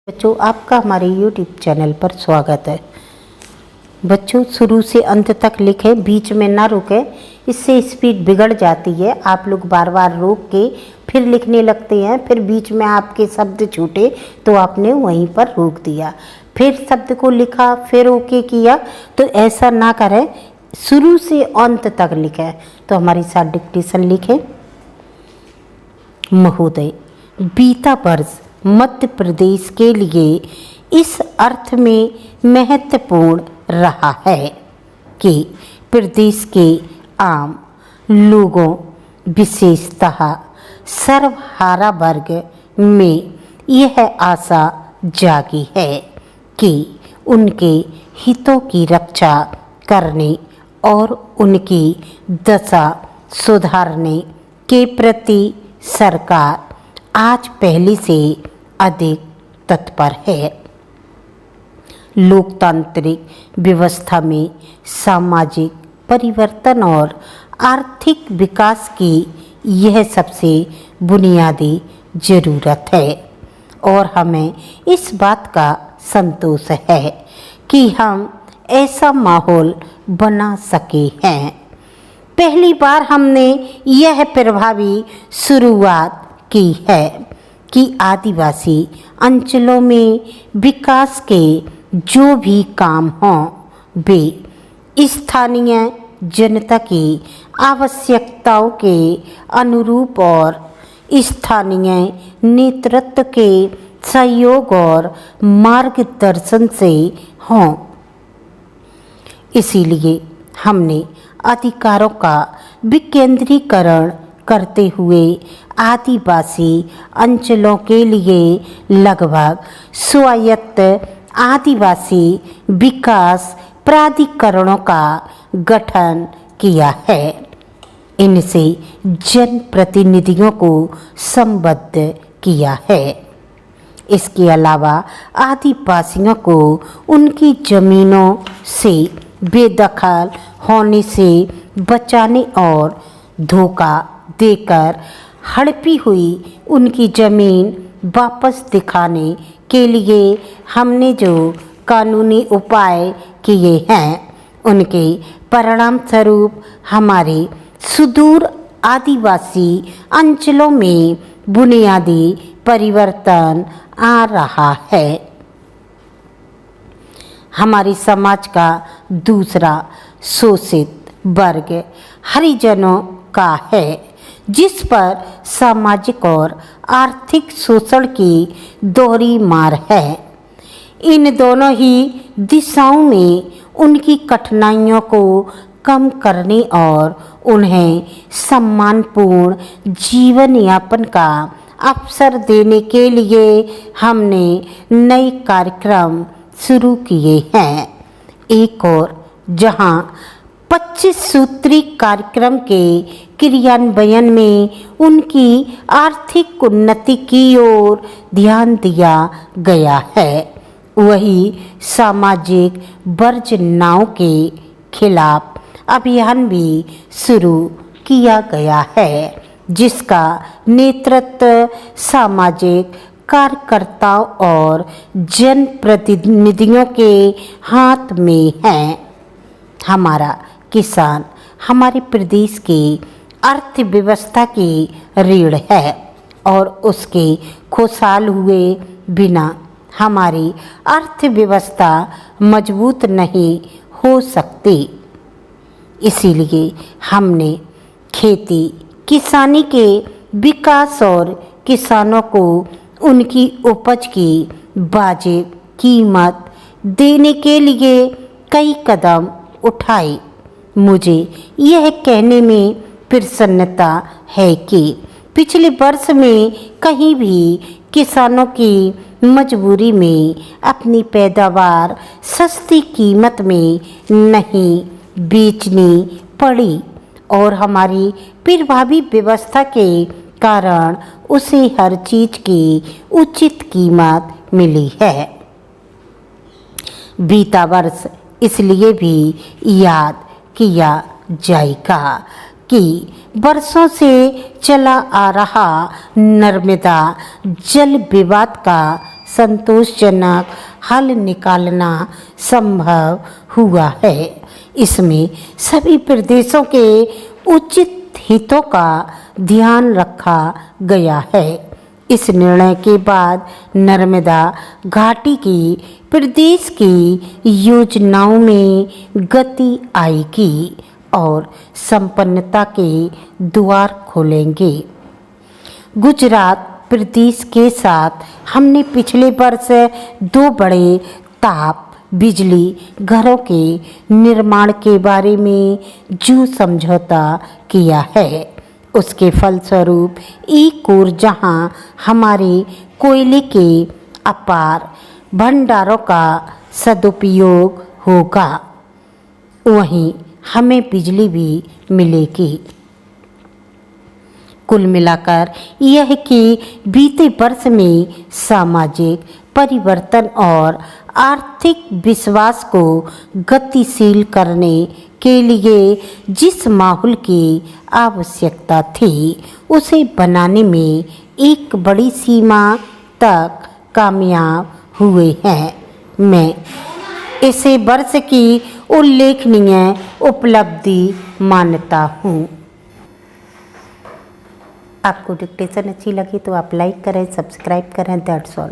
बच्चों, आपका हमारे YouTube चैनल पर स्वागत है। बच्चों, शुरू से अंत तक लिखें, बीच में ना रुकें, इससे स्पीड बिगड़ जाती है। आप लोग बार बार रोक के फिर लिखने लगते हैं, फिर बीच में आपके शब्द छूटे तो आपने वहीं पर रोक दिया, फिर शब्द को लिखा, फिर ओके किया। तो ऐसा ना करें, शुरू से अंत तक लिखें। तो हमारे साथ डिक्टेशन लिखें। महोदय, बीता वर्ष मध्य प्रदेश के लिए इस अर्थ में महत्वपूर्ण रहा है कि प्रदेश के आम लोगों, विशेषतः सर्वहारा वर्ग में यह आशा जागी है कि उनके हितों की रक्षा करने और उनकी दशा सुधारने के प्रति सरकार आज पहले से अधिक तत्पर है। लोकतांत्रिक व्यवस्था में सामाजिक परिवर्तन और आर्थिक विकास की यह सबसे बुनियादी जरूरत है और हमें इस बात का संतोष है कि हम ऐसा माहौल बना सके हैं। पहली बार हमने यह प्रभावी शुरुआत की है कि आदिवासी अंचलों में विकास के जो भी काम हों वे स्थानीय जनता की आवश्यकताओं के अनुरूप और स्थानीय नेतृत्व के सहयोग और मार्गदर्शन से हों। इसीलिए हमने अधिकारों का विकेंद्रीकरण करते हुए आदिवासी अंचलों के लिए लगभग स्वायत्त आदिवासी विकास प्राधिकरणों का गठन किया है। इनसे जनप्रतिनिधियों को संबद्ध किया है। इसके अलावा आदिवासियों को उनकी जमीनों से बेदखल होने से बचाने और धोखा देकर हड़पी हुई उनकी ज़मीन वापस दिखाने के लिए हमने जो कानूनी उपाय किए हैं, उनके परिणाम स्वरूप हमारे सुदूर आदिवासी अंचलों में बुनियादी परिवर्तन आ रहा है। हमारे समाज का दूसरा शोषित वर्ग हरिजनों का है, जिस पर सामाजिक और आर्थिक शोषण की दोहरी मार है। इन दोनों ही दिशाओं में उनकी कठिनाइयों को कम करने और उन्हें सम्मानपूर्ण जीवन यापन का अवसर देने के लिए हमने नए कार्यक्रम शुरू किए हैं। एक और जहां 25 सूत्री कार्यक्रम के क्रियान्वयन में उनकी आर्थिक उन्नति की ओर ध्यान दिया गया है, वही सामाजिक वर्जनाओं के खिलाफ अभियान भी शुरू किया गया है, जिसका नेतृत्व सामाजिक कार्यकर्ताओं और जनप्रतिनिधियों के हाथ में है। हमारा किसान हमारे प्रदेश की अर्थव्यवस्था की रीढ़ है और उसके खुशहाल हुए बिना हमारी अर्थव्यवस्था मजबूत नहीं हो सकती। इसीलिए हमने खेती किसानी के विकास और किसानों को उनकी उपज की वाजिब कीमत देने के लिए कई कदम उठाए। मुझे यह कहने में प्रसन्नता है कि पिछले वर्ष में कहीं भी किसानों की मजबूरी में अपनी पैदावार सस्ती कीमत में नहीं बेचनी पड़ी और हमारी प्रभावी व्यवस्था के कारण उसे हर चीज की उचित कीमत मिली है। बीता वर्ष इसलिए भी याद किया जाएगा कि वर्षों से चला आ रहा नर्मदा जल विवाद का संतोषजनक हल निकालना संभव हुआ है। इसमें सभी प्रदेशों के उचित हितों का ध्यान रखा गया है। इस निर्णय के बाद नर्मदा घाटी की प्रदेश की योजनाओं में गति आएगी और संपन्नता के द्वार खोलेंगे। गुजरात प्रदेश के साथ हमने पिछले वर्ष 2 बड़े ताप बिजली घरों के निर्माण के बारे में जो समझौता किया है, उसके फलस्वरूप एक ओर जहां हमारे कोयले के अपार भंडारों का सदुपयोग होगा, वहीं हमें बिजली भी मिलेगी। कुल मिलाकर यह कि बीते वर्ष में सामाजिक परिवर्तन और आर्थिक विश्वास को गतिशील करने के लिए जिस माहौल की आवश्यकता थी, उसे बनाने में एक बड़ी सीमा तक कामयाब हुए हैं। मैं इसे वर्ष की उल्लेखनीय उपलब्धि मानता हूँ। आपको डिक्टेशन अच्छी लगी तो आप लाइक करें, सब्सक्राइब करें। That's all.